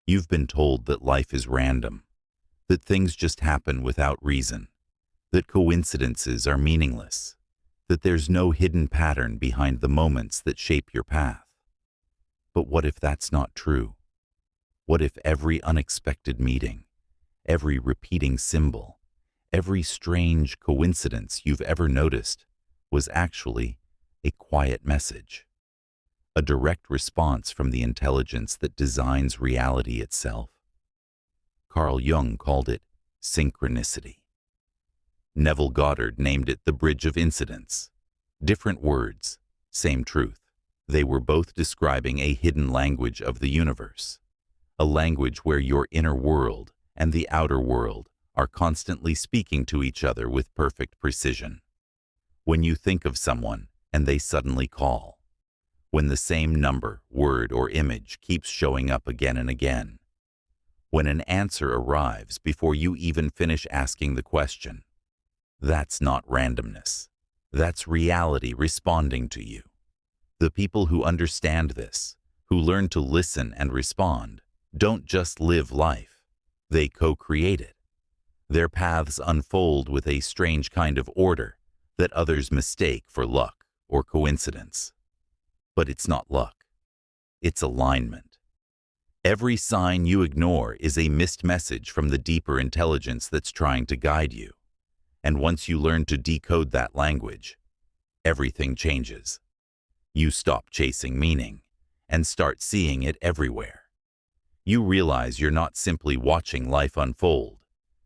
You've been told that life is random, that things just happen without reason, that coincidences are meaningless, that there's no hidden pattern behind the moments that shape your path. But what if that's not true? What if every unexpected meeting, every repeating symbol, every strange coincidence you've ever noticed was actually a quiet message, a direct response from the intelligence that designs reality itself? Carl Jung called it synchronicity. Neville Goddard named it the bridge of incidents. Different words, same truth. They were both describing a hidden language of the universe, a language where your inner world and the outer world are constantly speaking to each other with perfect precision. When you think of someone and they suddenly call, when the same number, word, or image keeps showing up again and again, when an answer arrives before you even finish asking the question, that's not randomness. That's reality responding to you. The people who understand this, who learn to listen and respond, don't just live life, they co-create it. Their paths unfold with a strange kind of order that others mistake for luck or coincidence. But it's not luck. It's alignment. Every sign you ignore is a missed message from the deeper intelligence that's trying to guide you. And once you learn to decode that language, everything changes. You stop chasing meaning and start seeing it everywhere. You realize you're not simply watching life unfold.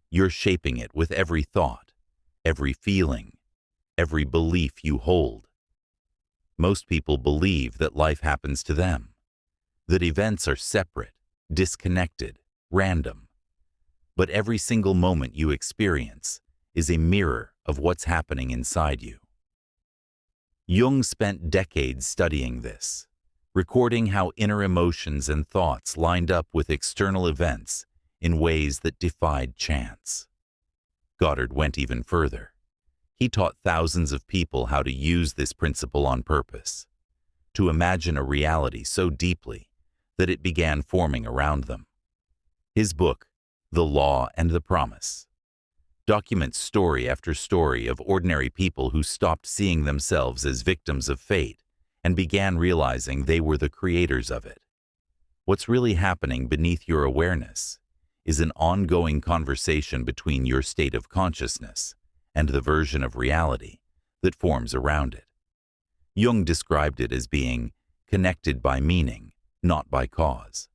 You're shaping it with every thought, every feeling, every belief you hold. Most people believe that life happens to them, that events are separate, disconnected, random. But every single moment you experience is a mirror of what's happening inside you. Jung spent decades studying this, recording how inner emotions and thoughts lined up with external events in ways that defied chance. Goddard went even further. He taught thousands of people how to use this principle on purpose, to imagine a reality so deeply that it began forming around them. His book, The Law and the Promise, documents story after story of ordinary people who stopped seeing themselves as victims of fate and began realizing they were the creators of it. What's really happening beneath your awareness is an ongoing conversation between your state of consciousness and the version of reality that forms around it. Jung described it as being connected by meaning, not by cause.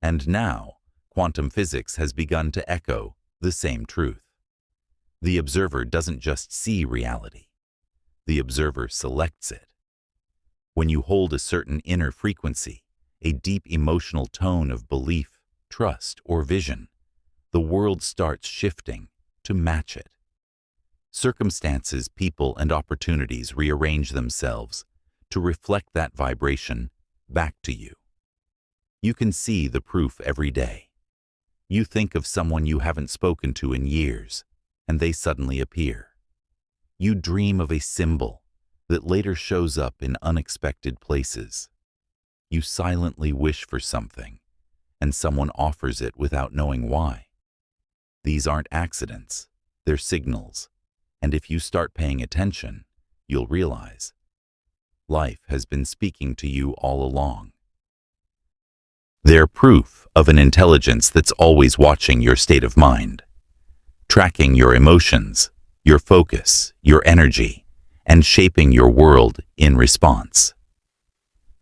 And now, quantum physics has begun to echo the same truth. The observer doesn't just see reality. The observer selects it. When you hold a certain inner frequency, a deep emotional tone of belief, trust, or vision, the world starts shifting to match it. Circumstances, people, and opportunities rearrange themselves to reflect that vibration back to you. You can see the proof every day. You think of someone you haven't spoken to in years, and they suddenly appear. You dream of a symbol that later shows up in unexpected places. You silently wish for something, and someone offers it without knowing why. These aren't accidents, they're signals. And if you start paying attention, you'll realize life has been speaking to you all along. They're proof of an intelligence that's always watching your state of mind, tracking your emotions, your focus, your energy, and shaping your world in response.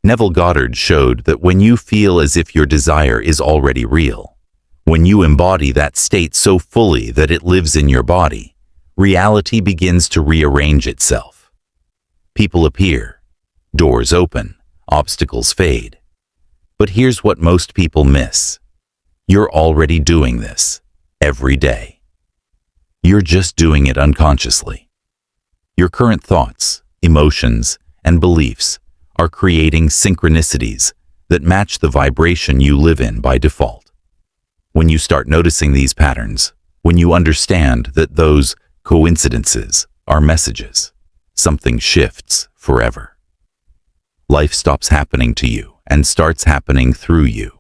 Neville Goddard showed that when you feel as if your desire is already real, when you embody that state so fully that it lives in your body, reality begins to rearrange itself. People appear, doors open, obstacles fade. But here's what most people miss. You're already doing this every day. You're just doing it unconsciously. Your current thoughts, emotions, and beliefs are creating synchronicities that match the vibration you live in by default. When you start noticing these patterns, when you understand that those coincidences are messages, something shifts forever. Life stops happening to you and starts happening through you.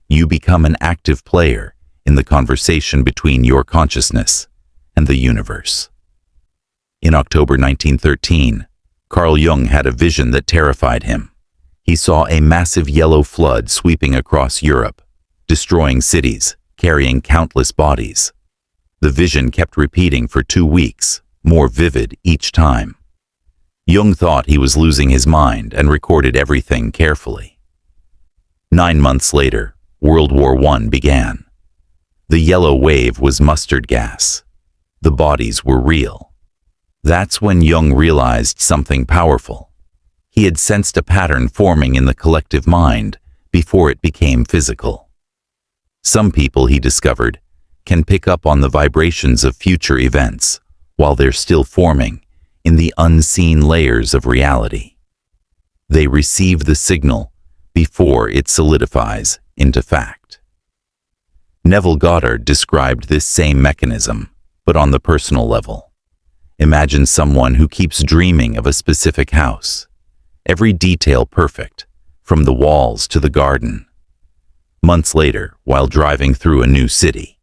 You become an active player in the conversation between your consciousness and the universe. In October 1913, Carl Jung had a vision that terrified him. He saw a massive yellow flood sweeping across Europe, destroying cities, carrying countless bodies. The vision kept repeating for 2 weeks, more vivid each time. Jung thought he was losing his mind and recorded everything carefully. 9 months later, World War I began. The yellow wave was mustard gas. The bodies were real. That's when Jung realized something powerful. He had sensed a pattern forming in the collective mind before it became physical. Some people, he discovered, can pick up on the vibrations of future events while they're still forming in the unseen layers of reality. They receive the signal before it solidifies into fact. Neville Goddard described this same mechanism, but on the personal level. Imagine someone who keeps dreaming of a specific house, every detail perfect, from the walls to the garden. Months later, while driving through a new city,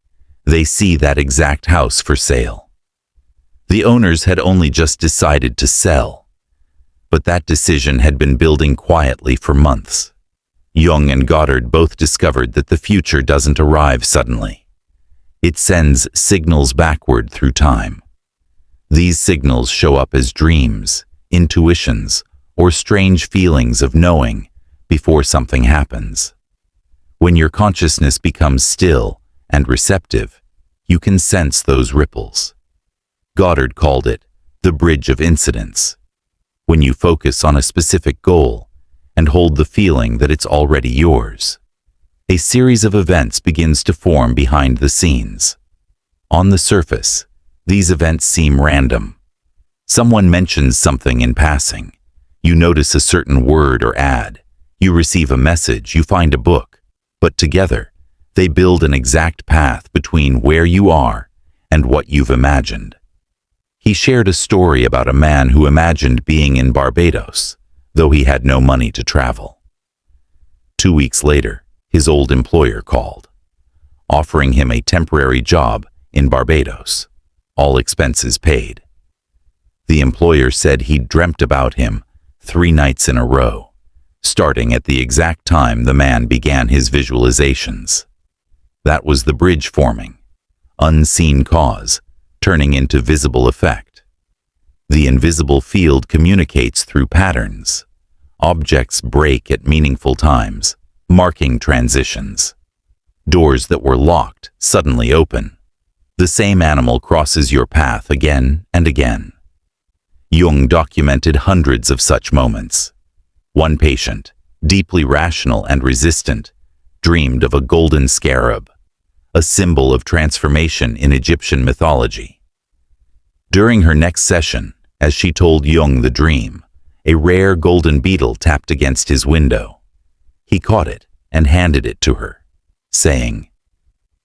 they see that exact house for sale. The owners had only just decided to sell, but that decision had been building quietly for months. Jung and Goddard both discovered that the future doesn't arrive suddenly. It sends signals backward through time. These signals show up as dreams, intuitions, or strange feelings of knowing before something happens. When your consciousness becomes still and receptive, you can sense those ripples. Goddard called it the bridge of incidents. When you focus on a specific goal and hold the feeling that it's already yours, a series of events begins to form behind the scenes. On the surface, these events seem random. Someone mentions something in passing. You notice a certain word or ad. You receive a message, you find a book. But together, they build an exact path between where you are and what you've imagined. He shared a story about a man who imagined being in Barbados, though he had no money to travel. 2 weeks later, his old employer called, offering him a temporary job in Barbados, all expenses paid. The employer said he'd dreamt about him 3 nights in a row, starting at the exact time the man began his visualizations. That was the bridge forming, unseen cause, turning into visible effect. The invisible field communicates through patterns. Objects break at meaningful times, marking transitions. Doors that were locked suddenly open. The same animal crosses your path again and again. Jung documented hundreds of such moments. One patient, deeply rational and resistant, dreamed of a golden scarab, a symbol of transformation in Egyptian mythology. During her next session, as she told Jung the dream, a rare golden beetle tapped against his window. He caught it and handed it to her, saying,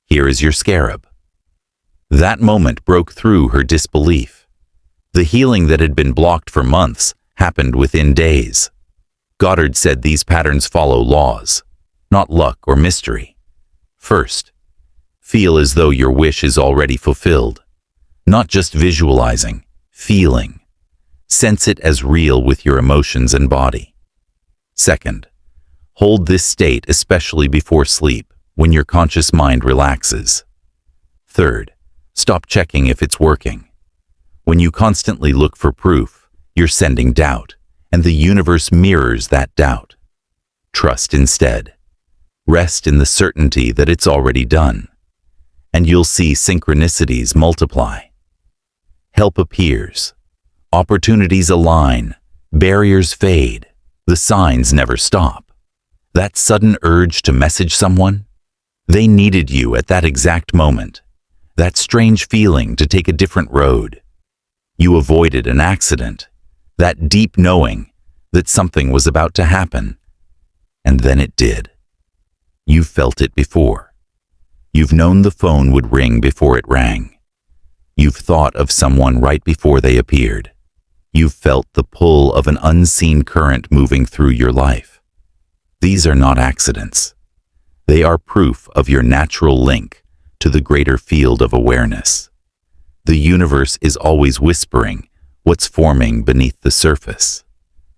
"Here is your scarab." That moment broke through her disbelief. The healing that had been blocked for months happened within days. Goddard said these patterns follow laws, not luck or mystery. First, feel as though your wish is already fulfilled. Not just visualizing, feeling. Sense it as real with your emotions and body. Second, hold this state especially before sleep, when your conscious mind relaxes. Third, stop checking if it's working. When you constantly look for proof, you're sending doubt, and the universe mirrors that doubt. Trust instead. Rest in the certainty that it's already done, and you'll see synchronicities multiply. Help appears. Opportunities align. Barriers fade. The signs never stop. That sudden urge to message someone? They needed you at that exact moment. That strange feeling to take a different road. You avoided an accident. That deep knowing that something was about to happen. And then it did. You felt it before. You've known the phone would ring before it rang. You've thought of someone right before they appeared. You've felt the pull of an unseen current moving through your life. These are not accidents. They are proof of your natural link to the greater field of awareness. The universe is always whispering what's forming beneath the surface.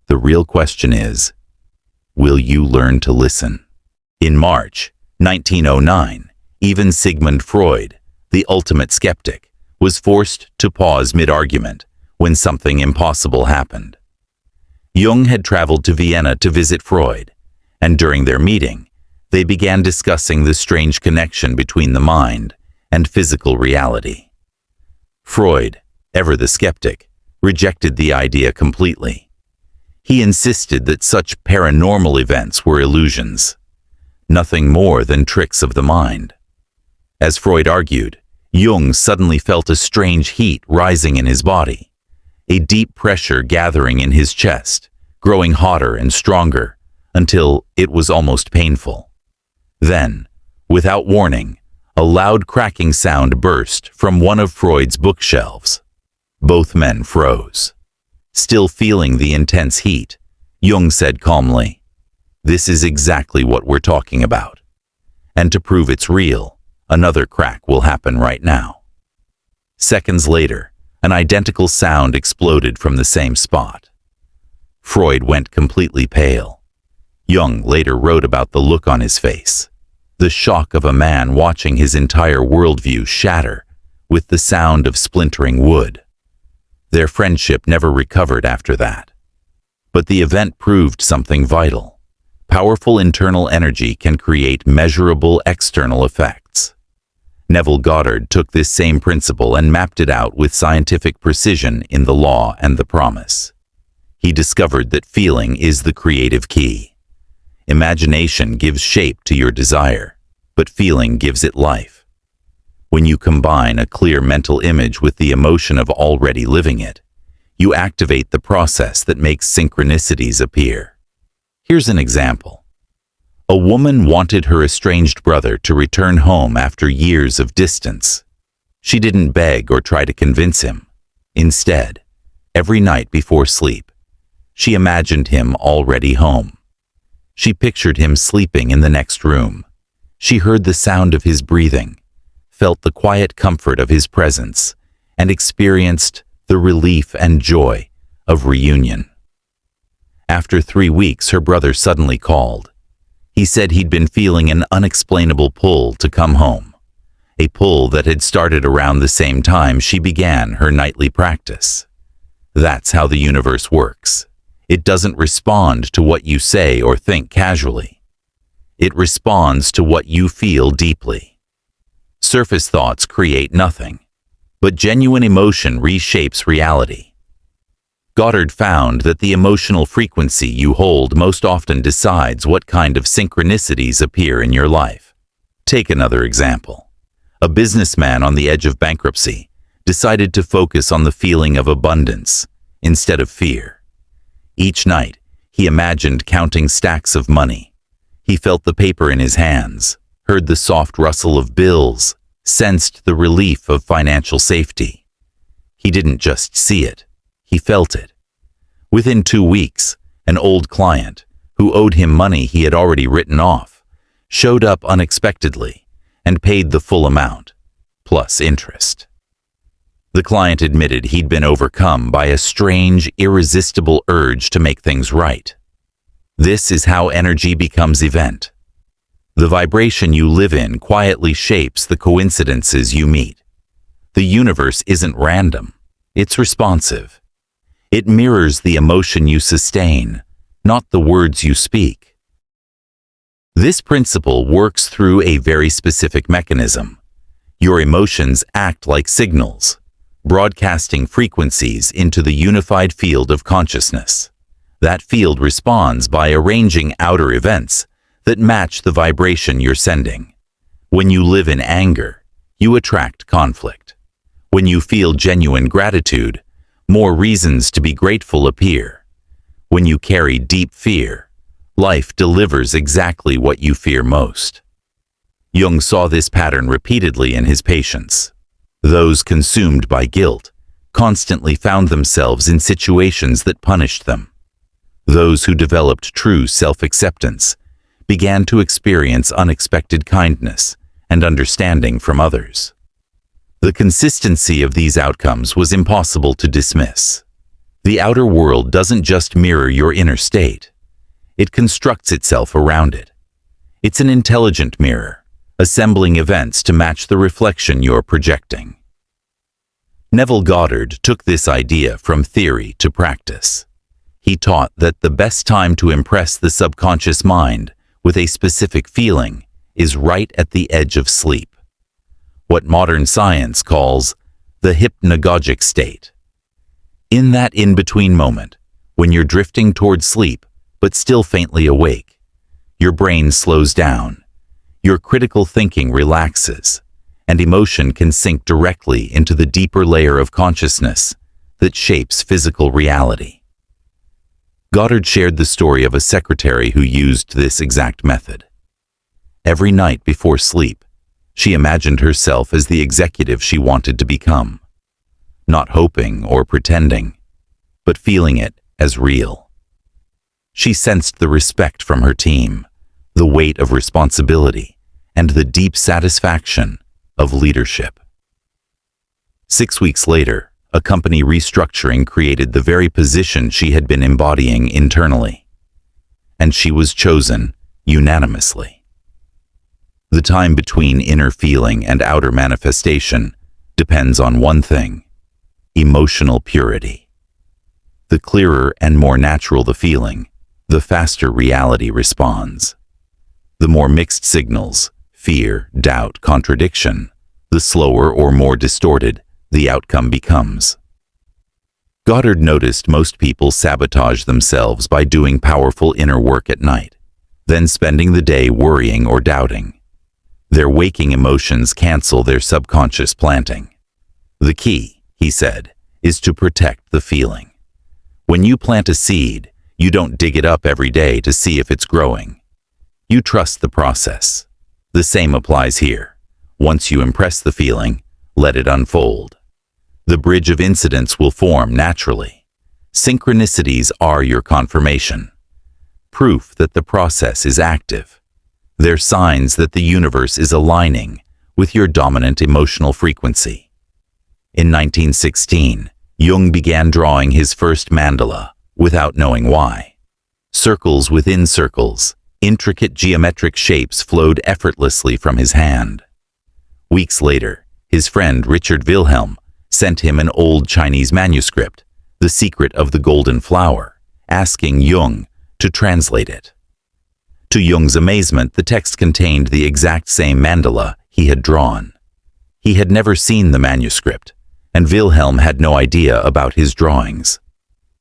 The real question is, will you learn to listen? In March 1909, even Sigmund Freud, the ultimate skeptic, was forced to pause mid-argument when something impossible happened. Jung had traveled to Vienna to visit Freud, and during their meeting, they began discussing the strange connection between the mind and physical reality. Freud, ever the skeptic, rejected the idea completely. He insisted that such paranormal events were illusions, nothing more than tricks of the mind. As Freud argued, Jung suddenly felt a strange heat rising in his body, a deep pressure gathering in his chest, growing hotter and stronger until it was almost painful. Then, without warning, a loud cracking sound burst from one of Freud's bookshelves. Both men froze. Still feeling the intense heat, Jung said calmly, "This is exactly what we're talking about. And to prove it's real, another crack will happen right now." Seconds later, an identical sound exploded from the same spot. Freud went completely pale. Jung later wrote about the look on his face, the shock of a man watching his entire worldview shatter with the sound of splintering wood. Their friendship never recovered after that. But the event proved something vital. Powerful internal energy can create measurable external effects. Neville Goddard took this same principle and mapped it out with scientific precision in The Law and the Promise. He discovered that feeling is the creative key. Imagination gives shape to your desire, but feeling gives it life. When you combine a clear mental image with the emotion of already living it, you activate the process that makes synchronicities appear. Here's an example. A woman wanted her estranged brother to return home after years of distance. She didn't beg or try to convince him. Instead, every night before sleep, she imagined him already home. She pictured him sleeping in the next room. She heard the sound of his breathing, felt the quiet comfort of his presence, and experienced the relief and joy of reunion. After 3 weeks, her brother suddenly called. He said he'd been feeling an unexplainable pull to come home, a pull that had started around the same time she began her nightly practice. That's how the universe works. It doesn't respond to what you say or think casually. It responds to what you feel deeply. Surface thoughts create nothing, but genuine emotion reshapes reality. Goddard found that the emotional frequency you hold most often decides what kind of synchronicities appear in your life. Take another example. A businessman on the edge of bankruptcy decided to focus on the feeling of abundance instead of fear. Each night, he imagined counting stacks of money. He felt the paper in his hands, heard the soft rustle of bills, sensed the relief of financial safety. He didn't just see it, he felt it. Within 2 weeks, an old client, who owed him money he had already written off, showed up unexpectedly and paid the full amount, plus interest. The client admitted he'd been overcome by a strange, irresistible urge to make things right. This is how energy becomes event. The vibration you live in quietly shapes the coincidences you meet. The universe isn't random, it's responsive. It mirrors the emotion you sustain, not the words you speak. This principle works through a very specific mechanism. Your emotions act like signals, broadcasting frequencies into the unified field of consciousness. That field responds by arranging outer events that match the vibration you're sending. When you live in anger, you attract conflict. When you feel genuine gratitude, more reasons to be grateful appear. When you carry deep fear, life delivers exactly what you fear most. Jung saw this pattern repeatedly in his patients. Those consumed by guilt constantly found themselves in situations that punished them. Those who developed true self-acceptance began to experience unexpected kindness and understanding from others. The consistency of these outcomes was impossible to dismiss. The outer world doesn't just mirror your inner state. It constructs itself around it. It's an intelligent mirror, assembling events to match the reflection you're projecting. Neville Goddard took this idea from theory to practice. He taught that the best time to impress the subconscious mind with a specific feeling is right at the edge of sleep, what modern science calls the hypnagogic state. In that in-between moment, when you're drifting toward sleep but still faintly awake, your brain slows down, your critical thinking relaxes, and emotion can sink directly into the deeper layer of consciousness that shapes physical reality. Goddard shared the story of a secretary who used this exact method. Every night before sleep, she imagined herself as the executive she wanted to become, not hoping or pretending, but feeling it as real. She sensed the respect from her team, the weight of responsibility, and the deep satisfaction of leadership. 6 weeks later, a company restructuring created the very position she had been embodying internally, and she was chosen unanimously. The time between inner feeling and outer manifestation depends on one thing: emotional purity. The clearer and more natural the feeling, the faster reality responds. The more mixed signals, fear, doubt, contradiction, the slower or more distorted the outcome becomes. Goddard noticed most people sabotage themselves by doing powerful inner work at night, then spending the day worrying or doubting. Their waking emotions cancel their subconscious planting. The key, he said, is to protect the feeling. When you plant a seed, you don't dig it up every day to see if it's growing. You trust the process. The same applies here. Once you impress the feeling, let it unfold. The bridge of incidents will form naturally. Synchronicities are your confirmation, proof that the process is active. They're signs that the universe is aligning with your dominant emotional frequency. In 1916, Jung began drawing his first mandala without knowing why. Circles within circles, intricate geometric shapes flowed effortlessly from his hand. Weeks later, his friend Richard Wilhelm sent him an old Chinese manuscript, The Secret of the Golden Flower, asking Jung to translate it. To Jung's amazement, the text contained the exact same mandala he had drawn. He had never seen the manuscript, and Wilhelm had no idea about his drawings.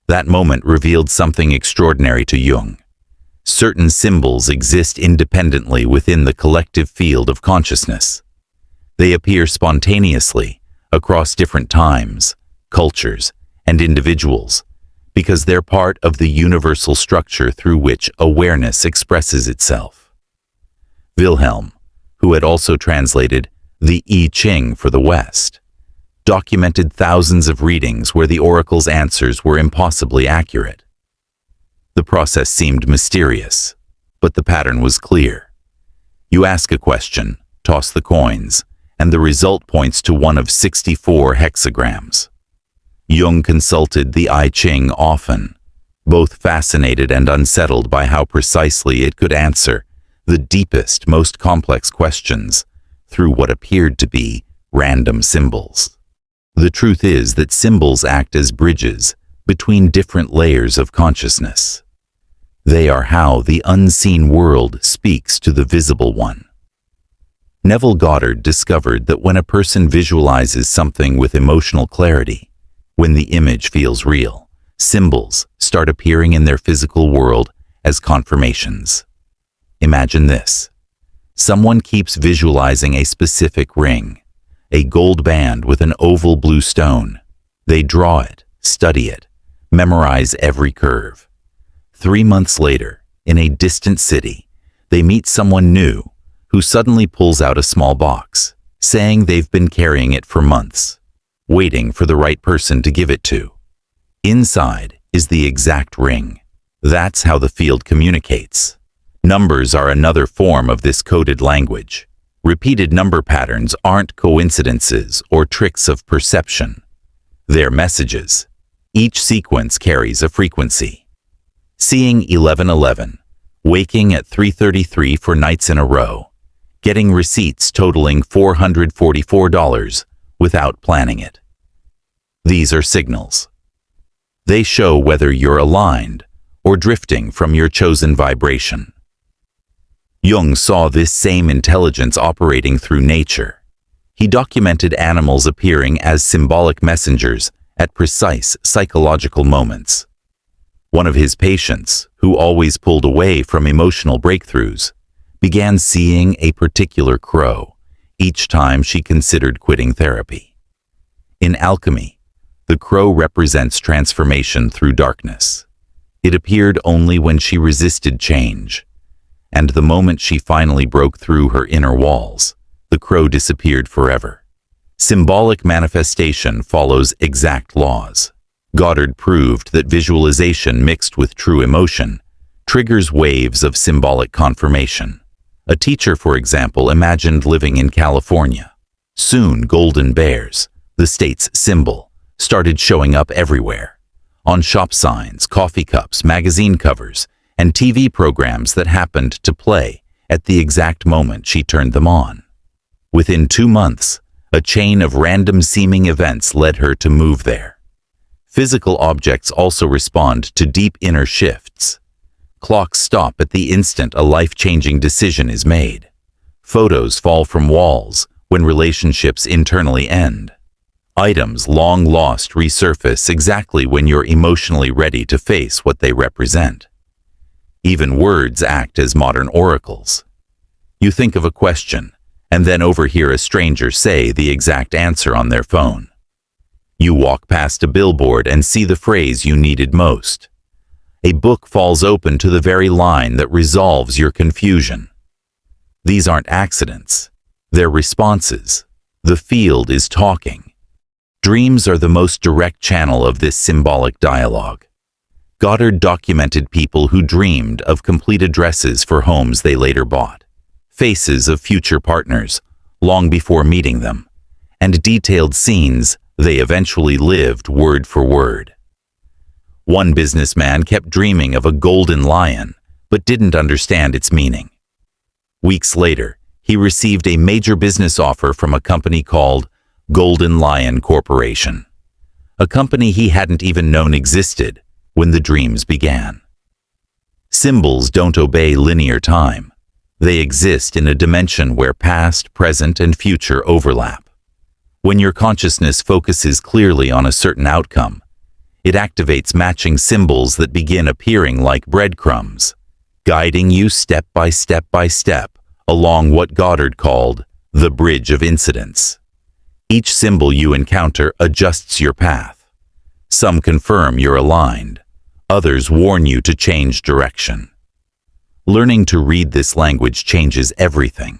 That moment revealed something extraordinary to Jung. Certain symbols exist independently within the collective field of consciousness. They appear spontaneously across different times, cultures, and individuals, because they're part of the universal structure through which awareness expresses itself. Wilhelm, who had also translated the I Ching for the West, documented thousands of readings where the oracle's answers were impossibly accurate. The process seemed mysterious, but the pattern was clear. You ask a question, toss the coins, and the result points to one of 64 hexagrams. Jung consulted the I Ching often, both fascinated and unsettled by how precisely it could answer the deepest, most complex questions through what appeared to be random symbols. The truth is that symbols act as bridges between different layers of consciousness. They are how the unseen world speaks to the visible one. Neville Goddard discovered that when a person visualizes something with emotional clarity, when the image feels real, symbols start appearing in their physical world as confirmations. Imagine this. Someone keeps visualizing a specific ring, a gold band with an oval blue stone. They draw it, study it, memorize every curve. 3 months later, in a distant city, they meet someone new who suddenly pulls out a small box, saying they've been carrying it for months, waiting for the right person to give it to. Inside is the exact ring. That's how the field communicates. Numbers are another form of this coded language. Repeated number patterns aren't coincidences or tricks of perception. They're messages. Each sequence carries a frequency. Seeing 1111, waking at 3:33 for nights in a row, getting receipts totaling $444 without planning it. These are signals. They show whether you're aligned or drifting from your chosen vibration. Jung saw this same intelligence operating through nature. He documented animals appearing as symbolic messengers at precise psychological moments. One of his patients, who always pulled away from emotional breakthroughs, began seeing a particular crow each time she considered quitting therapy. In alchemy, the crow represents transformation through darkness. It appeared only when she resisted change, and the moment she finally broke through her inner walls, the crow disappeared forever. Symbolic manifestation follows exact laws. Goddard proved that visualization mixed with true emotion triggers waves of symbolic confirmation. A teacher, for example, imagined living in California. Soon, golden bears, the state's symbol, started showing up everywhere. On shop signs, coffee cups, magazine covers, and TV programs that happened to play at the exact moment she turned them on. Within 2 months, a chain of random-seeming events led her to move there. Physical objects also respond to deep inner shifts. Clocks stop at the instant a life-changing decision is made. Photos fall from walls when relationships internally end. Items long lost resurface exactly when you're emotionally ready to face what they represent. Even words act as modern oracles. You think of a question, and then overhear a stranger say the exact answer on their phone. You walk past a billboard and see the phrase you needed most. A book falls open to the very line that resolves your confusion. These aren't accidents. They're responses. The field is talking. Dreams are the most direct channel of this symbolic dialogue. Goddard documented people who dreamed of complete addresses for homes they later bought, faces of future partners long before meeting them, and detailed scenes they eventually lived word for word. One businessman kept dreaming of a golden lion, but didn't understand its meaning. Weeks later, he received a major business offer from a company called Golden Lion Corporation, a company he hadn't even known existed when the dreams began. Symbols don't obey linear time. They exist in a dimension where past, present, and future overlap. When your consciousness focuses clearly on a certain outcome, it activates matching symbols that begin appearing like breadcrumbs, guiding you step by step along what Goddard called the bridge of incidents. Each symbol you encounter adjusts your path. Some confirm you're aligned. Others warn you to change direction. Learning to read this language changes everything.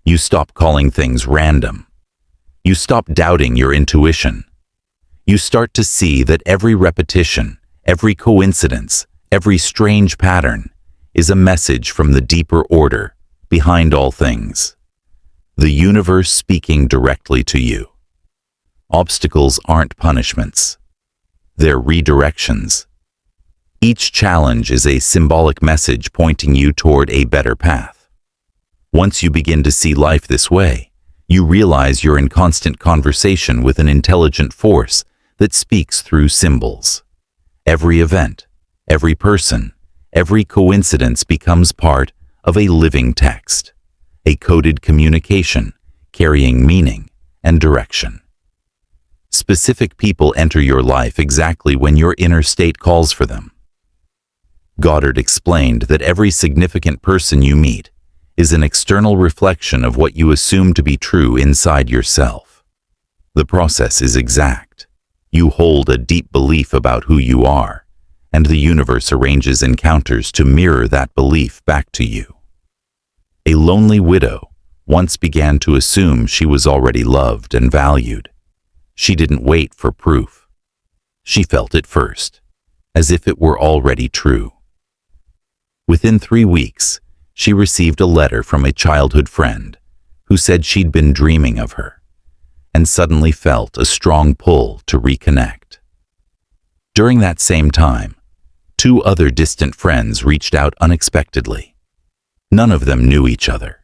You stop calling things random. You stop doubting your intuition. You start to see that every repetition, every coincidence, every strange pattern is a message from the deeper order behind all things. The universe speaking directly to you. Obstacles aren't punishments. They're redirections. Each challenge is a symbolic message pointing you toward a better path. Once you begin to see life this way, you realize you're in constant conversation with an intelligent force that speaks through symbols. Every event, every person, every coincidence becomes part of a living text, a coded communication carrying meaning and direction. Specific people enter your life exactly when your inner state calls for them. Goddard explained that every significant person you meet is an external reflection of what you assume to be true inside yourself. The process is exact. You hold a deep belief about who you are, and the universe arranges encounters to mirror that belief back to you. A lonely widow once began to assume she was already loved and valued. She didn't wait for proof. She felt it first, as if it were already true. Within 3 weeks, she received a letter from a childhood friend who said she'd been dreaming of her and suddenly felt a strong pull to reconnect. During that same time, 2 other distant friends reached out unexpectedly. None of them knew each other.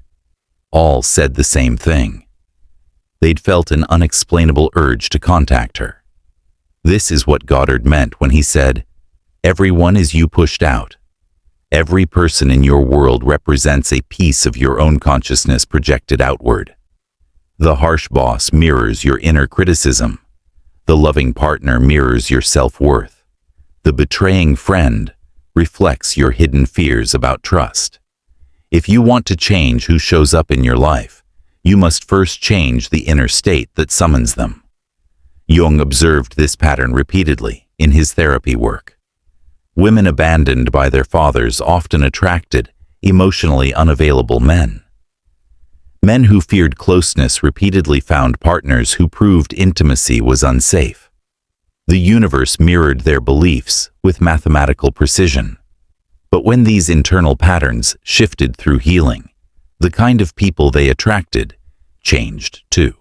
All said the same thing. They'd felt an unexplainable urge to contact her. This is what Goddard meant when he said, "Everyone is you pushed out. Every person in your world represents a piece of your own consciousness projected outward. The harsh boss mirrors your inner criticism. The loving partner mirrors your self-worth. The betraying friend reflects your hidden fears about trust. If you want to change who shows up in your life, you must first change the inner state that summons them." Jung observed this pattern repeatedly in his therapy work. Women abandoned by their fathers often attracted emotionally unavailable men. Men who feared closeness repeatedly found partners who proved intimacy was unsafe. The universe mirrored their beliefs with mathematical precision. But when these internal patterns shifted through healing, the kind of people they attracted changed too.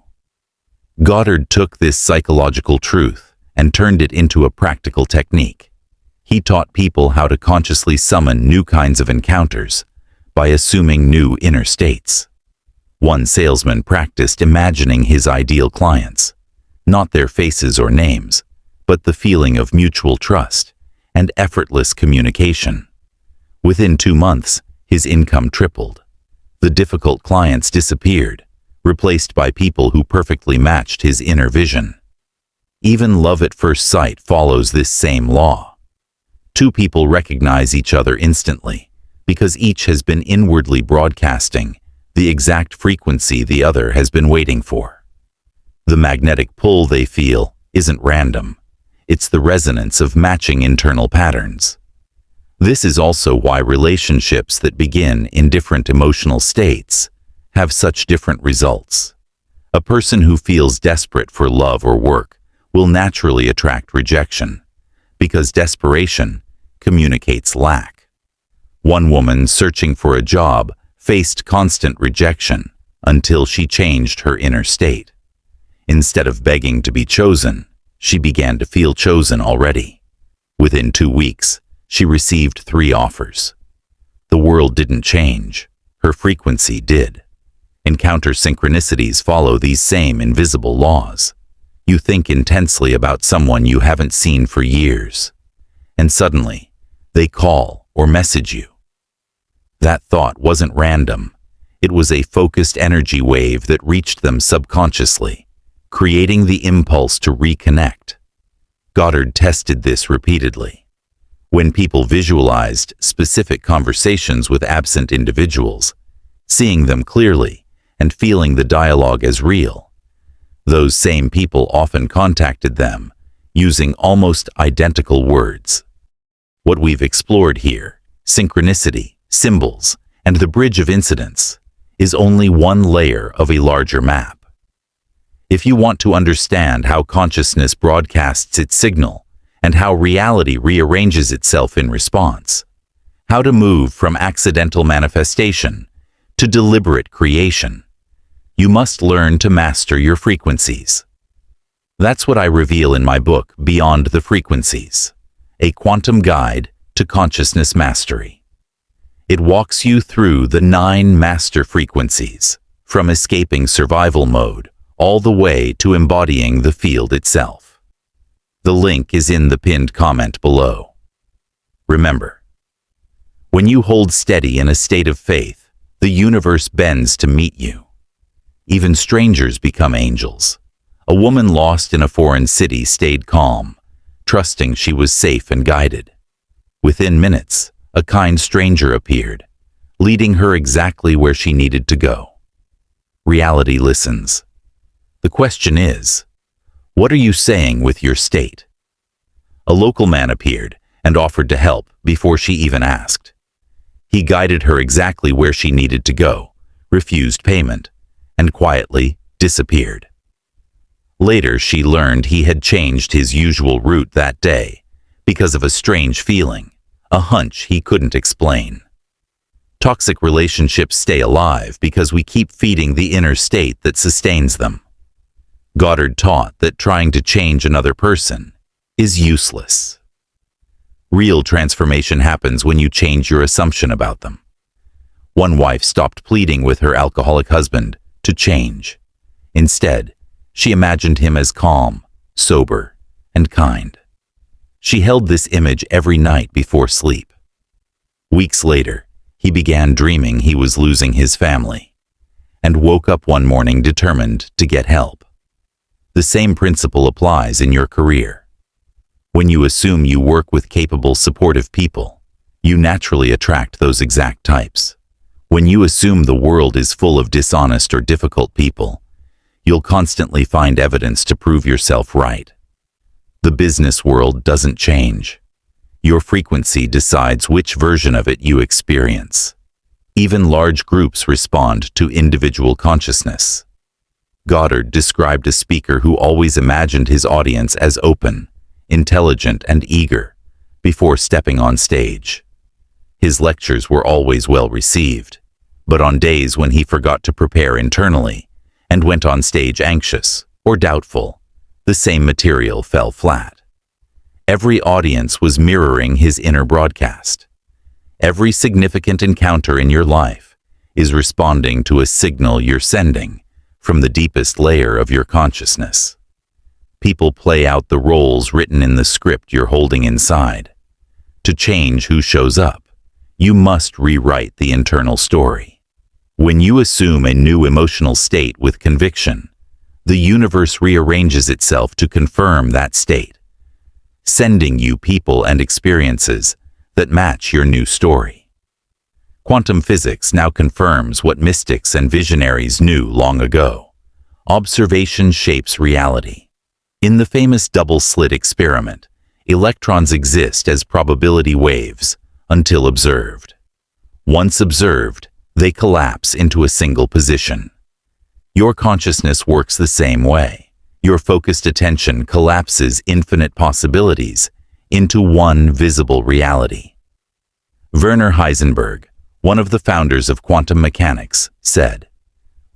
Goddard took this psychological truth and turned it into a practical technique. He taught people how to consciously summon new kinds of encounters by assuming new inner states. One salesman practiced imagining his ideal clients, not their faces or names, but the feeling of mutual trust and effortless communication. Within 2 months, his income tripled. The difficult clients disappeared, replaced by people who perfectly matched his inner vision. Even love at first sight follows this same law. 2 people recognize each other instantly because each has been inwardly broadcasting the exact frequency the other has been waiting for. The magnetic pull they feel isn't random. It's the resonance of matching internal patterns. This is also why relationships that begin in different emotional states have such different results. A person who feels desperate for love or work will naturally attract rejection, because desperation communicates lack. One woman searching for a job faced constant rejection until she changed her inner state. Instead of begging to be chosen, she began to feel chosen already. Within 2 weeks, she received 3 offers. The world didn't change, her frequency did. Encounter synchronicities follow these same invisible laws. You think intensely about someone you haven't seen for years, and suddenly, they call or message you. That thought wasn't random. It was a focused energy wave that reached them subconsciously, creating the impulse to reconnect. Goddard tested this repeatedly. When people visualized specific conversations with absent individuals, seeing them clearly and feeling the dialogue as real, those same people often contacted them using almost identical words. What we've explored here, synchronicity, symbols, and the bridge of incidents, is only one layer of a larger map. If you want to understand how consciousness broadcasts its signal and how reality rearranges itself in response, how to move from accidental manifestation to deliberate creation, you must learn to master your frequencies. That's what I reveal in my book, Beyond the Frequencies, a quantum guide to consciousness mastery. It walks you through the 9 master frequencies, from escaping survival mode all the way to embodying the field itself. The link is in the pinned comment below. Remember, when you hold steady in a state of faith, the universe bends to meet you. Even strangers become angels. A woman lost in a foreign city stayed calm, trusting she was safe and guided. Within minutes, a kind stranger appeared, leading her exactly where she needed to go. Reality listens. The question is, what are you saying with your state? A local man appeared and offered to help before she even asked. He guided her exactly where she needed to go, refused payment, and quietly disappeared. Later, she learned he had changed his usual route that day because of a strange feeling, a hunch he couldn't explain. Toxic relationships stay alive because we keep feeding the inner state that sustains them. Goddard taught that trying to change another person is useless. Real transformation happens when you change your assumption about them. One wife stopped pleading with her alcoholic husband to change. Instead, she imagined him as calm, sober, and kind. She held this image every night before sleep. Weeks later, he began dreaming he was losing his family, and woke up one morning determined to get help. The same principle applies in your career. When you assume you work with capable, supportive people, you naturally attract those exact types. When you assume the world is full of dishonest or difficult people, you'll constantly find evidence to prove yourself right. The business world doesn't change. Your frequency decides which version of it you experience. Even large groups respond to individual consciousness. Goddard described a speaker who always imagined his audience as open, intelligent, and eager before stepping on stage. His lectures were always well received, but on days when he forgot to prepare internally and went on stage anxious or doubtful, the same material fell flat. Every audience was mirroring his inner broadcast. Every significant encounter in your life is responding to a signal you're sending from the deepest layer of your consciousness. People play out the roles written in the script you're holding inside. To change who shows up, you must rewrite the internal story. When you assume a new emotional state with conviction, the universe rearranges itself to confirm that state, sending you people and experiences that match your new story. Quantum physics now confirms what mystics and visionaries knew long ago. Observation shapes reality. In the famous double-slit experiment, electrons exist as probability waves until observed. Once observed, they collapse into a single position. Your consciousness works the same way. Your focused attention collapses infinite possibilities into one visible reality. Werner Heisenberg, one of the founders of quantum mechanics, said,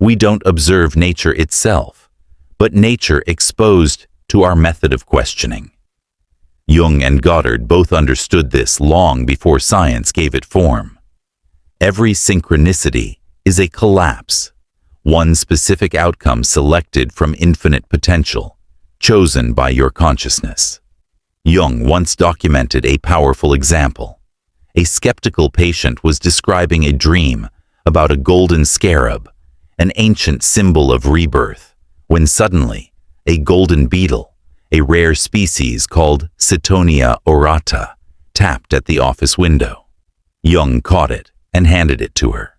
"We don't observe nature itself, but nature exposed to our method of questioning." Jung and Goddard both understood this long before science gave it form. Every synchronicity is a collapse, one specific outcome selected from infinite potential, chosen by your consciousness. Jung once documented a powerful example. A skeptical patient was describing a dream about a golden scarab, an ancient symbol of rebirth, when suddenly a golden beetle, a rare species called Cetonia aurata, tapped at the office window. Jung caught it and handed it to her.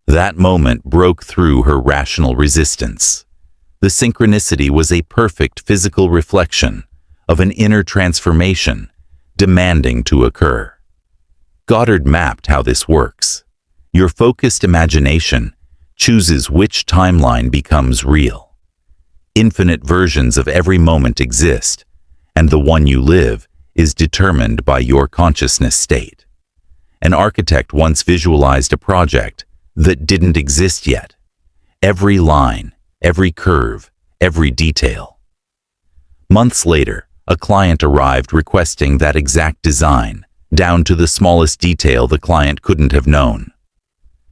That moment broke through her rational resistance. The synchronicity was a perfect physical reflection of an inner transformation demanding to occur. Goddard mapped how this works. Your focused imagination chooses which timeline becomes real. Infinite versions of every moment exist, and the one you live is determined by your consciousness state. An architect once visualized a project that didn't exist yet. Every line, every curve, every detail. Months later, a client arrived requesting that exact design, down to the smallest detail the client couldn't have known.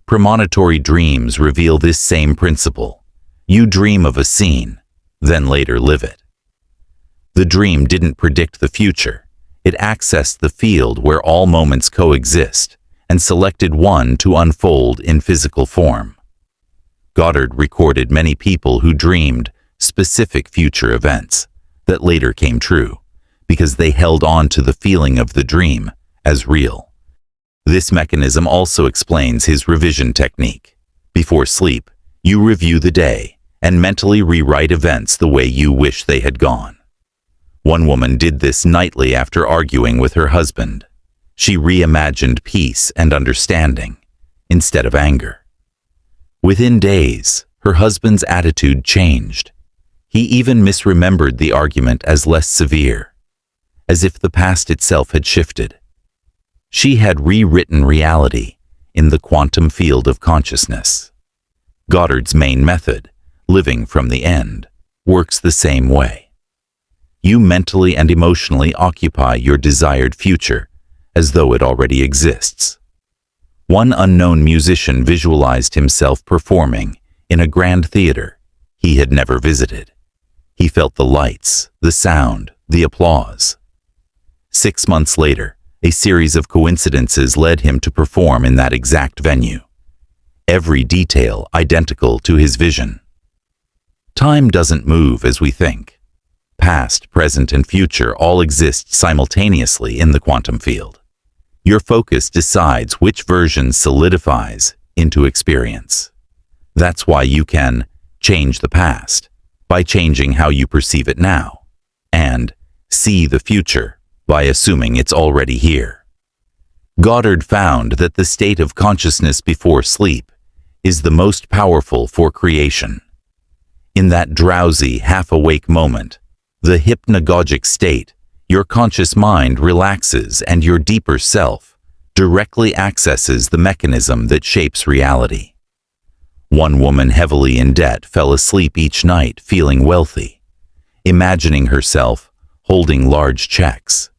Premonitory dreams reveal this same principle. You dream of a scene, then later live it. The dream didn't predict the future. It accessed the field where all moments coexist and selected one to unfold in physical form. Goddard recorded many people who dreamed specific future events that later came true because they held on to the feeling of the dream as real. This mechanism also explains his revision technique. Before sleep, you review the day and mentally rewrite events the way you wish they had gone. One woman did this nightly after arguing with her husband. She reimagined peace and understanding instead of anger. Within days, her husband's attitude changed. He even misremembered the argument as less severe, as if the past itself had shifted. She had rewritten reality in the quantum field of consciousness. Goddard's main method, living from the end, works the same way. You mentally and emotionally occupy your desired future as though it already exists. One unknown musician visualized himself performing in a grand theater he had never visited. He felt the lights, the sound, the applause. 6 months later, a series of coincidences led him to perform in that exact venue. Every detail identical to his vision. Time doesn't move as we think. Past, present, and future all exist simultaneously in the quantum field. Your focus decides which version solidifies into experience. That's why you can change the past by changing how you perceive it now, and see the future by assuming it's already here. Goddard found that the state of consciousness before sleep is the most powerful for creation. In that drowsy, half-awake moment, the hypnagogic state, your conscious mind relaxes and your deeper self directly accesses the mechanism that shapes reality. One woman heavily in debt fell asleep each night feeling wealthy, imagining herself holding large checks.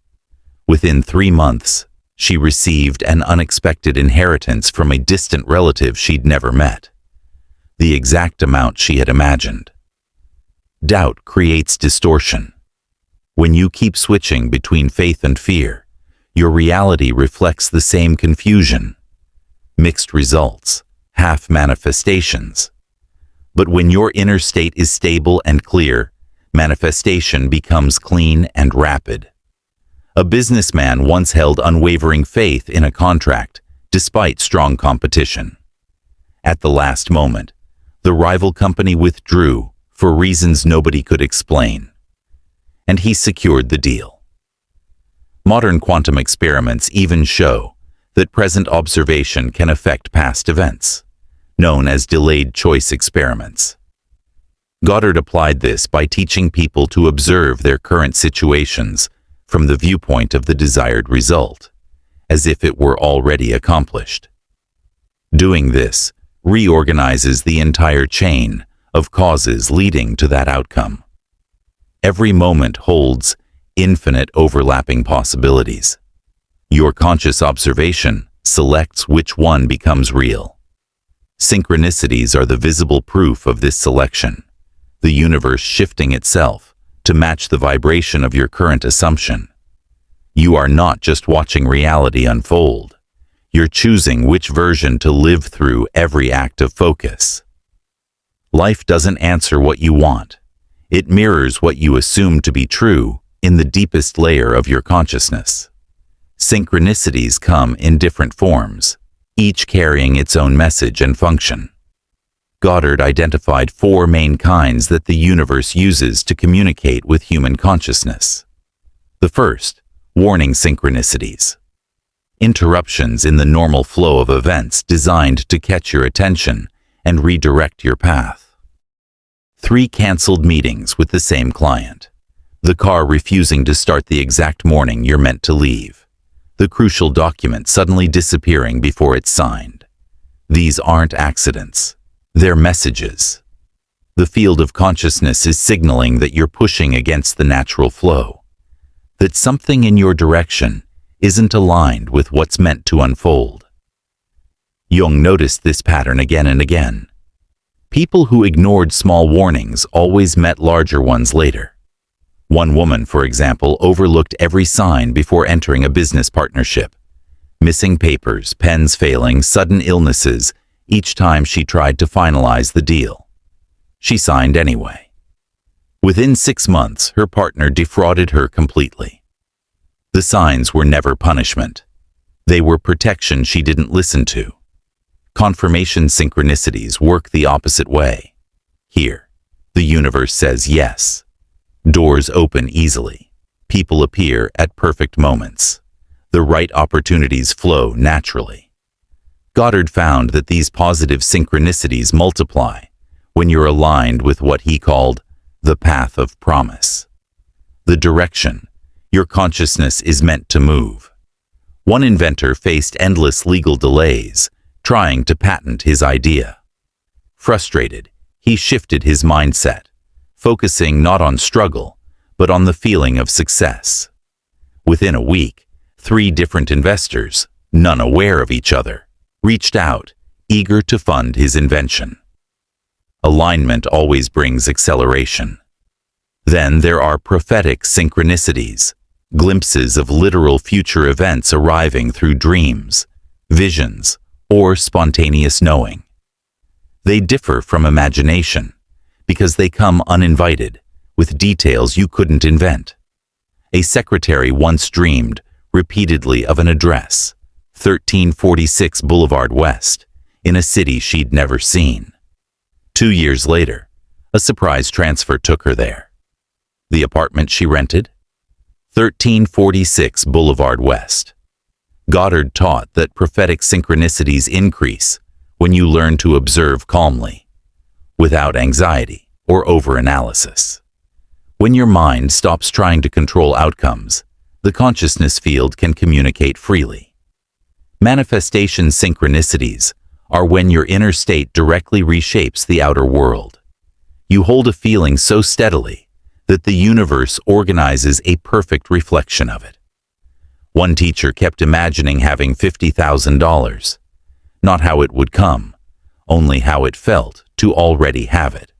Within 3 months, she received an unexpected inheritance from a distant relative she'd never met, the exact amount she had imagined. Doubt creates distortion. When you keep switching between faith and fear, your reality reflects the same confusion, mixed results, half manifestations. But when your inner state is stable and clear, manifestation becomes clean and rapid. A businessman once held unwavering faith in a contract despite strong competition. At the last moment, the rival company withdrew for reasons nobody could explain, and he secured the deal. Modern quantum experiments even show that present observation can affect past events, known as delayed choice experiments. Goddard applied this by teaching people to observe their current situations from the viewpoint of the desired result, as if it were already accomplished. Doing this reorganizes the entire chain of causes leading to that outcome. Every moment holds infinite overlapping possibilities. Your conscious observation selects which one becomes real. Synchronicities are the visible proof of this selection, the universe shifting itself to match the vibration of your current assumption. You are not just watching reality unfold. You're choosing which version to live through every act of focus. Life doesn't answer what you want. It mirrors what you assume to be true in the deepest layer of your consciousness. Synchronicities come in different forms, each carrying its own message and function. Goddard identified 4 main kinds that the universe uses to communicate with human consciousness. The first, warning synchronicities. Interruptions in the normal flow of events designed to catch your attention and redirect your path. 3 canceled meetings with the same client. The car refusing to start the exact morning you're meant to leave. The crucial document suddenly disappearing before it's signed. These aren't accidents. They're messages. The field of consciousness is signaling that you're pushing against the natural flow, that something in your direction isn't aligned with what's meant to unfold. Jung noticed this pattern again and again. People who ignored small warnings always met larger ones later. One woman, for example, overlooked every sign before entering a business partnership. Missing papers, pens failing, sudden illnesses, each time she tried to finalize the deal. She signed anyway. Within 6 months, her partner defrauded her completely. The signs were never punishment. They were protection she didn't listen to. Confirmation synchronicities work the opposite way. Here, the universe says yes. Doors open easily. People appear at perfect moments. The right opportunities flow naturally. Goddard found that these positive synchronicities multiply when you're aligned with what he called the path of promise, the direction your consciousness is meant to move. One inventor faced endless legal delays, trying to patent his idea. Frustrated, he shifted his mindset, focusing not on struggle, but on the feeling of success. Within a week, 3 different investors, none aware of each other, reached out, eager to fund his invention. Alignment always brings acceleration. Then there are prophetic synchronicities, glimpses of literal future events arriving through dreams, visions, or spontaneous knowing. They differ from imagination because they come uninvited, with details you couldn't invent. A secretary once dreamed repeatedly of an address, 1346 Boulevard West, in a city she'd never seen. 2 years later, a surprise transfer took her there. The apartment she rented? 1346 Boulevard West. Goddard taught that prophetic synchronicities increase when you learn to observe calmly, without anxiety or overanalysis. When your mind stops trying to control outcomes, the consciousness field can communicate freely. Manifestation synchronicities are when your inner state directly reshapes the outer world. You hold a feeling so steadily that the universe organizes a perfect reflection of it. One teacher kept imagining having $50,000, not how it would come, only how it felt to already have it.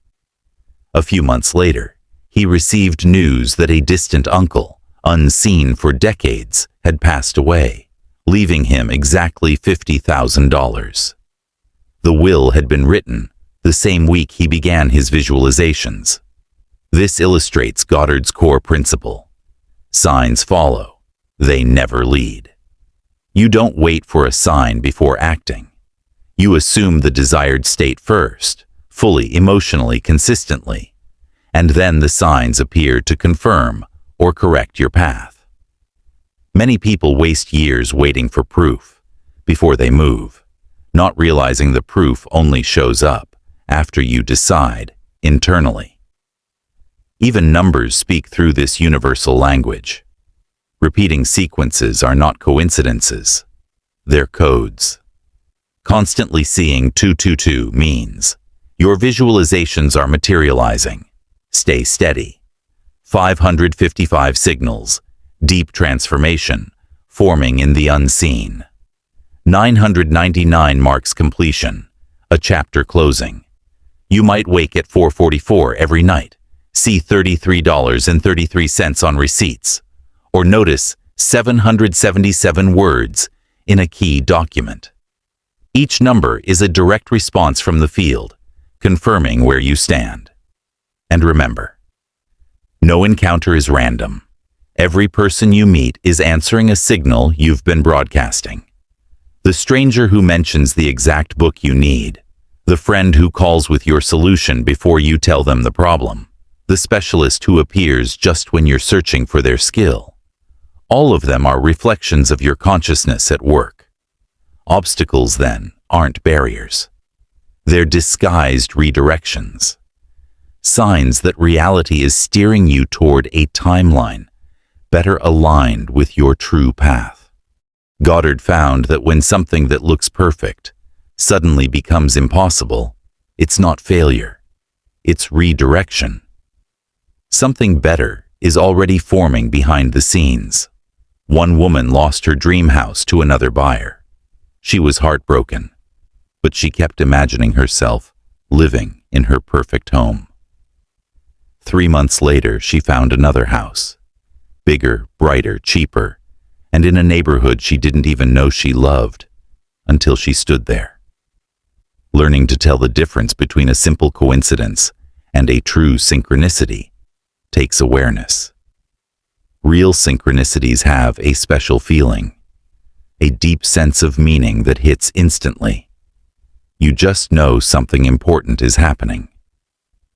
A few months later, he received news that a distant uncle, unseen for decades, had passed away, leaving him exactly $50,000. The will had been written the same week he began his visualizations. This illustrates Goddard's core principle. Signs follow, they never lead. You don't wait for a sign before acting. You assume the desired state first, fully emotionally consistently, and then the signs appear to confirm or correct your path. Many people waste years waiting for proof before they move, not realizing the proof only shows up after you decide internally. Even numbers speak through this universal language. Repeating sequences are not coincidences, they're codes. Constantly seeing 222 means your visualizations are materializing. Stay steady. 555 signals, deep transformation, forming in the unseen. 999 marks completion, a chapter closing. You might wake at 4:44 every night, see $33.33 on receipts, or notice 777 words in a key document. Each number is a direct response from the field, confirming where you stand. And remember, no encounter is random. Every person you meet is answering a signal you've been broadcasting. The stranger who mentions the exact book you need, the friend who calls with your solution before you tell them the problem, the specialist who appears just when you're searching for their skill. All of them are reflections of your consciousness at work. Obstacles, then, aren't barriers. They're disguised redirections. Signs that reality is steering you toward a timeline better aligned with your true path. Goddard found that when something that looks perfect suddenly becomes impossible, it's not failure, it's redirection. Something better is already forming behind the scenes. One woman lost her dream house to another buyer. She was heartbroken, but she kept imagining herself living in her perfect home. 3 months later, she found another house. Bigger, brighter, cheaper, and in a neighborhood she didn't even know she loved until she stood there. Learning to tell the difference between a simple coincidence and a true synchronicity takes awareness. Real synchronicities have a special feeling, a deep sense of meaning that hits instantly. You just know something important is happening.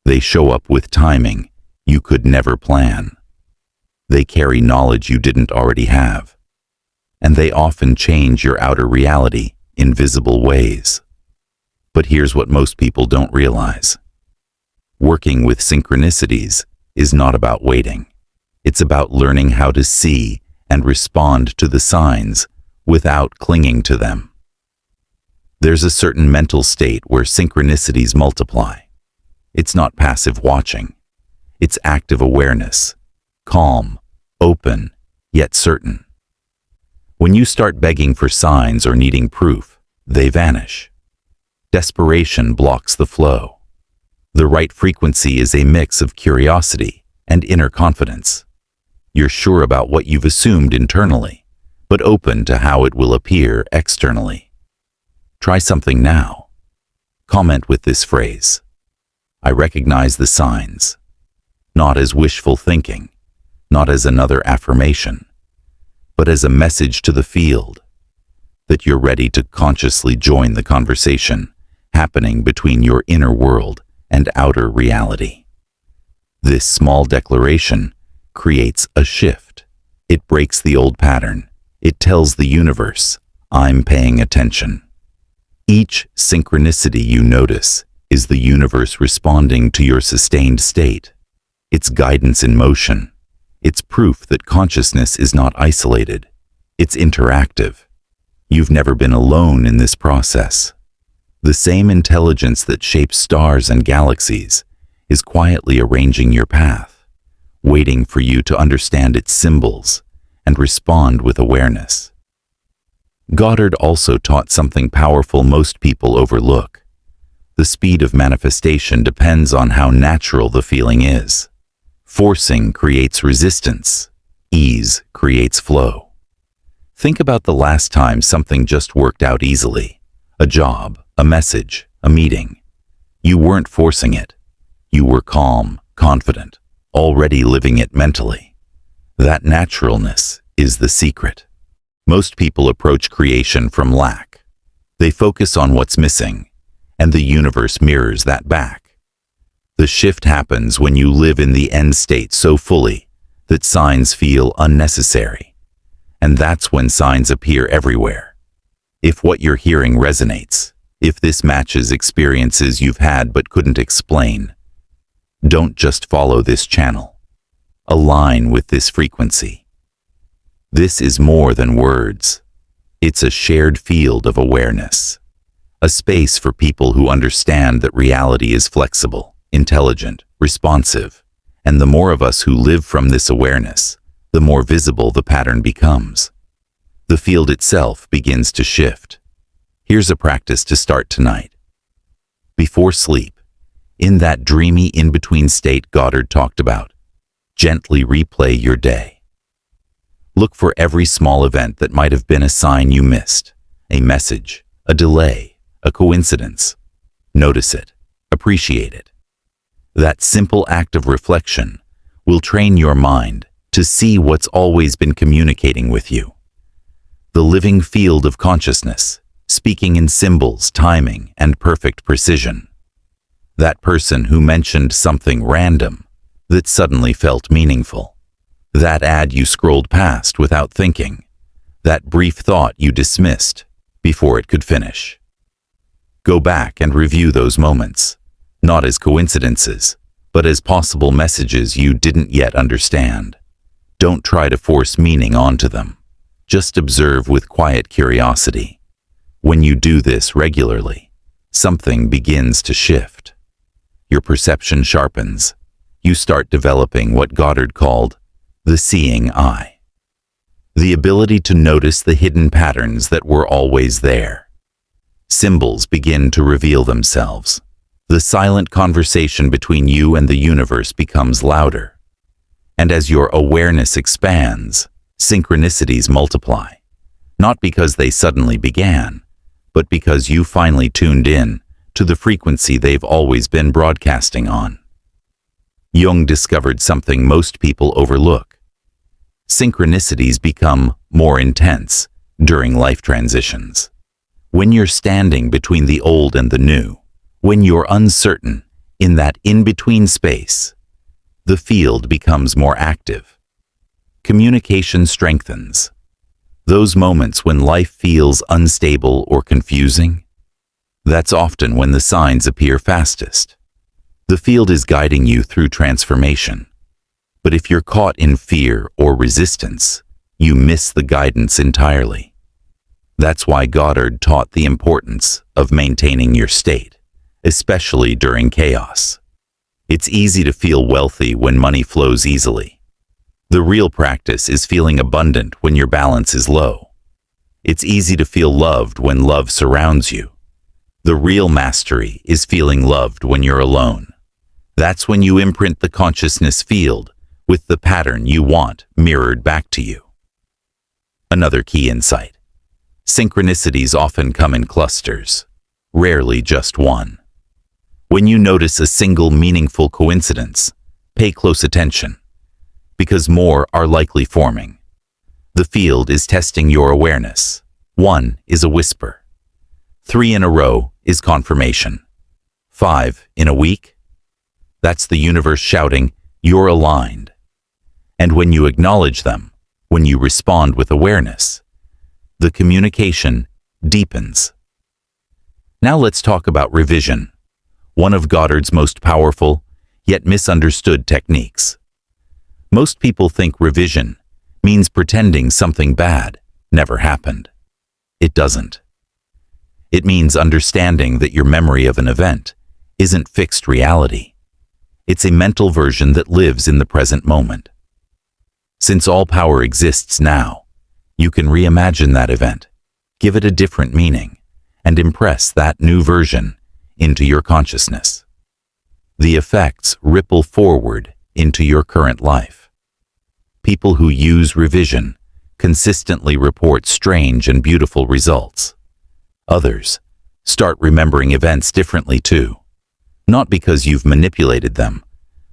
They show up with timing you could never plan. They carry knowledge you didn't already have. And they often change your outer reality in visible ways. But here's what most people don't realize. Working with synchronicities is not about waiting. It's about learning how to see and respond to the signs without clinging to them. There's a certain mental state where synchronicities multiply. It's not passive watching. It's active awareness, calm, open, yet certain. When you start begging for signs or needing proof, they vanish. Desperation blocks the flow. The right frequency is a mix of curiosity and inner confidence. You're sure about what you've assumed internally, but open to how it will appear externally. Try something now. Comment with this phrase: I recognize the signs, not as wishful thinking, not as another affirmation, but as a message to the field that you're ready to consciously join the conversation happening between your inner world and outer reality. This small declaration creates a shift. It breaks the old pattern. It tells the universe, I'm paying attention. Each synchronicity you notice is the universe responding to your sustained state. It's guidance in motion. It's proof that consciousness is not isolated. It's interactive. You've never been alone in this process. The same intelligence that shapes stars and galaxies is quietly arranging your path, waiting for you to understand its symbols and respond with awareness. Goddard also taught something powerful most people overlook. The speed of manifestation depends on how natural the feeling is. Forcing creates resistance. Ease creates flow. Think about the last time something just worked out easily. A job, a message, a meeting. You weren't forcing it. You were calm, confident, already living it mentally. That naturalness is the secret. Most people approach creation from lack. They focus on what's missing, and the universe mirrors that back. The shift happens when you live in the end state so fully that signs feel unnecessary. And that's when signs appear everywhere. If what you're hearing resonates, if this matches experiences you've had but couldn't explain, don't just follow this channel. Align with this frequency. This is more than words. It's a shared field of awareness. A space for people who understand that reality is flexible, intelligent, responsive, and the more of us who live from this awareness, the more visible the pattern becomes. The field itself begins to shift. Here's a practice to start tonight. Before sleep, in that dreamy in-between state Goddard talked about, gently replay your day. Look for every small event that might have been a sign you missed, a message, a delay, a coincidence. Notice it, appreciate it. That simple act of reflection will train your mind to see what's always been communicating with you. The living field of consciousness, speaking in symbols, timing, and perfect precision. That person who mentioned something random that suddenly felt meaningful. That ad you scrolled past without thinking. That brief thought you dismissed before it could finish. Go back and review those moments, not as coincidences, but as possible messages you didn't yet understand. Don't try to force meaning onto them. Just observe with quiet curiosity. When you do this regularly, something begins to shift. Your perception sharpens. You start developing what Goddard called the seeing eye. The ability to notice the hidden patterns that were always there. Symbols begin to reveal themselves. The silent conversation between you and the universe becomes louder. And as your awareness expands, synchronicities multiply. Not because they suddenly began, but because you finally tuned in to the frequency they've always been broadcasting on. Jung discovered something most people overlook. Synchronicities become more intense during life transitions. When you're standing between the old and the new, when you're uncertain in that in-between space, the field becomes more active. Communication strengthens. Those moments when life feels unstable or confusing, that's often when the signs appear fastest. The field is guiding you through transformation. But if you're caught in fear or resistance, you miss the guidance entirely. That's why Goddard taught the importance of maintaining your state, especially during chaos. It's easy to feel wealthy when money flows easily. The real practice is feeling abundant when your balance is low. It's easy to feel loved when love surrounds you. The real mastery is feeling loved when you're alone. That's when you imprint the consciousness field with the pattern you want mirrored back to you. Another key insight. Synchronicities often come in clusters, rarely just one. When you notice a single meaningful coincidence, pay close attention, because more are likely forming. The field is testing your awareness. 1 is a whisper. 3 in a row is confirmation. 5 in a week? That's the universe shouting, you're aligned. And when you acknowledge them, when you respond with awareness, the communication deepens. Now let's talk about revision, one of Goddard's most powerful, yet misunderstood techniques. Most people think revision means pretending something bad never happened. It doesn't. It means understanding that your memory of an event isn't fixed reality. It's a mental version that lives in the present moment. Since all power exists now, you can reimagine that event, give it a different meaning, and impress that new version into your consciousness. The effects ripple forward into your current life. People who use revision consistently report strange and beautiful results. Others start remembering events differently too, not because you've manipulated them,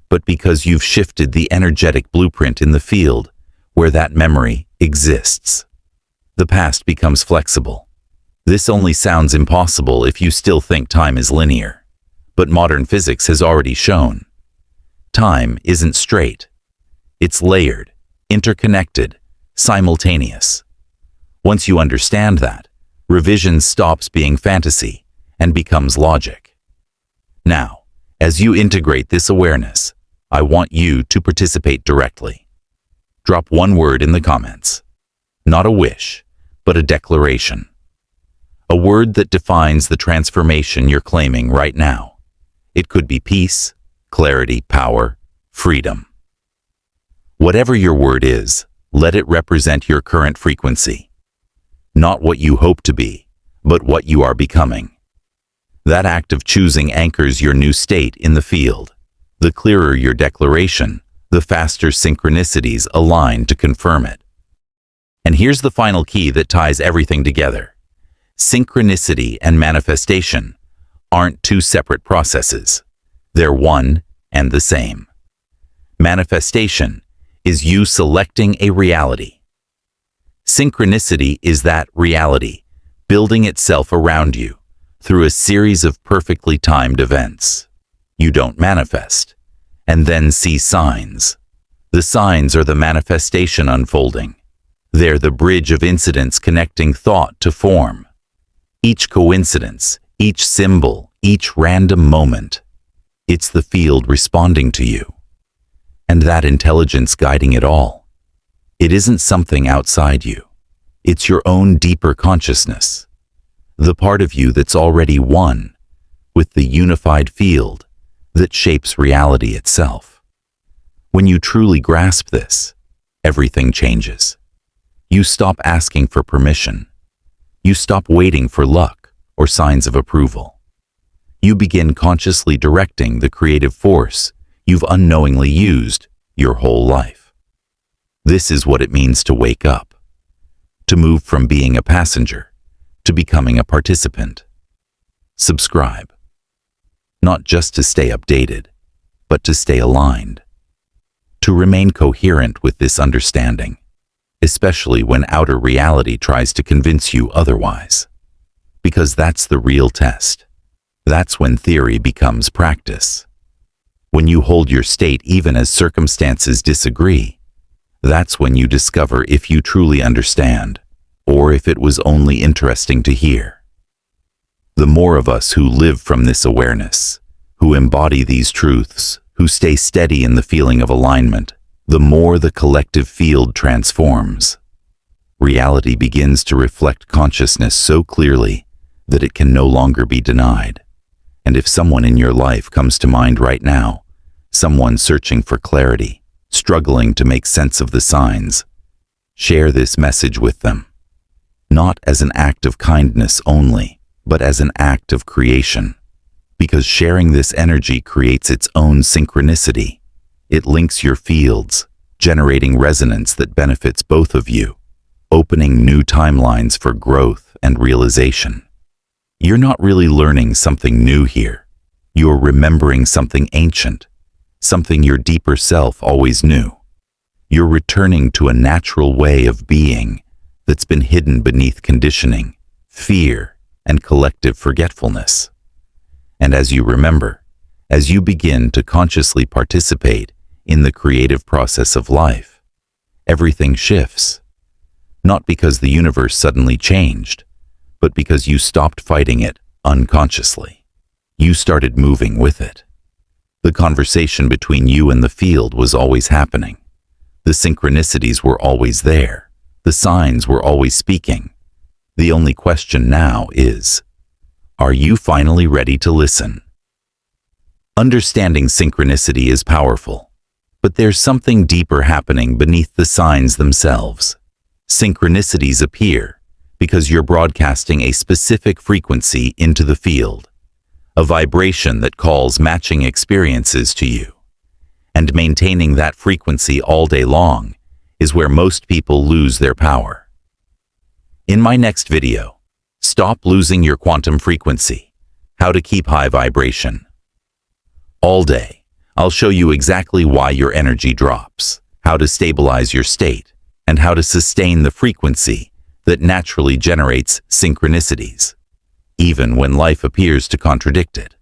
but because you've shifted the energetic blueprint in the field where that memory exists. The past becomes flexible. This only sounds impossible if you still think time is linear, but modern physics has already shown. Time isn't straight. It's layered, interconnected, simultaneous. Once you understand that, revision stops being fantasy and becomes logic. Now, as you integrate this awareness, I want you to participate directly. Drop one word in the comments. Not a wish, but a declaration. A word that defines the transformation you're claiming right now. It could be peace, clarity, power, freedom. Whatever your word is, let it represent your current frequency. Not what you hope to be, but what you are becoming. That act of choosing anchors your new state in the field. The clearer your declaration, the faster synchronicities align to confirm it. And here's the final key that ties everything together. Synchronicity and manifestation aren't two separate processes. They're one and the same. Manifestation is you selecting a reality. Synchronicity is that reality building itself around you through a series of perfectly timed events. You don't manifest and then see signs. The signs are the manifestation unfolding. They're the bridge of incidents connecting thought to form. Each coincidence, each symbol, each random moment, it's the field responding to you. And that intelligence guiding it all. It isn't something outside you. It's your own deeper consciousness. The part of you that's already one with the unified field that shapes reality itself. When you truly grasp this, everything changes. You stop asking for permission. You stop waiting for luck or signs of approval. You begin consciously directing the creative force you've unknowingly used your whole life. This is what it means to wake up, to move from being a passenger to becoming a participant. Subscribe, not just to stay updated, but to stay aligned, to remain coherent with this understanding, especially when outer reality tries to convince you otherwise. Because that's the real test. That's when theory becomes practice. When you hold your state even as circumstances disagree, that's when you discover if you truly understand, or if it was only interesting to hear. The more of us who live from this awareness, who embody these truths, who stay steady in the feeling of alignment, the more the collective field transforms. reality begins to reflect consciousness so clearly that it can no longer be denied. And if someone in your life comes to mind right now, someone searching for clarity, struggling to make sense of the signs, share this message with them. Not as an act of kindness only, but as an act of creation. Because sharing this energy creates its own synchronicity. It links your fields, generating resonance that benefits both of you, opening new timelines for growth and realization. You're not really learning something new here. You're remembering something ancient, something your deeper self always knew. You're returning to a natural way of being that's been hidden beneath conditioning, fear, and collective forgetfulness. And as you remember, as you begin to consciously participate in the creative process of life, everything shifts. Not because the universe suddenly changed, but because you stopped fighting it unconsciously. You started moving with it. The conversation between you and the field was always happening. The synchronicities were always there. The signs were always speaking. The only question now is, are you finally ready to listen? Understanding synchronicity is powerful, but there's something deeper happening beneath the signs themselves. Synchronicities appear because you're broadcasting a specific frequency into the field, a vibration that calls matching experiences to you. And maintaining that frequency all day long is where most people lose their power. In my next video, Stop Losing Your Quantum Frequency, How to Keep High Vibration. All day, I'll show you exactly why your energy drops, how to stabilize your state, and how to sustain the frequency that naturally generates synchronicities, even when life appears to contradict it.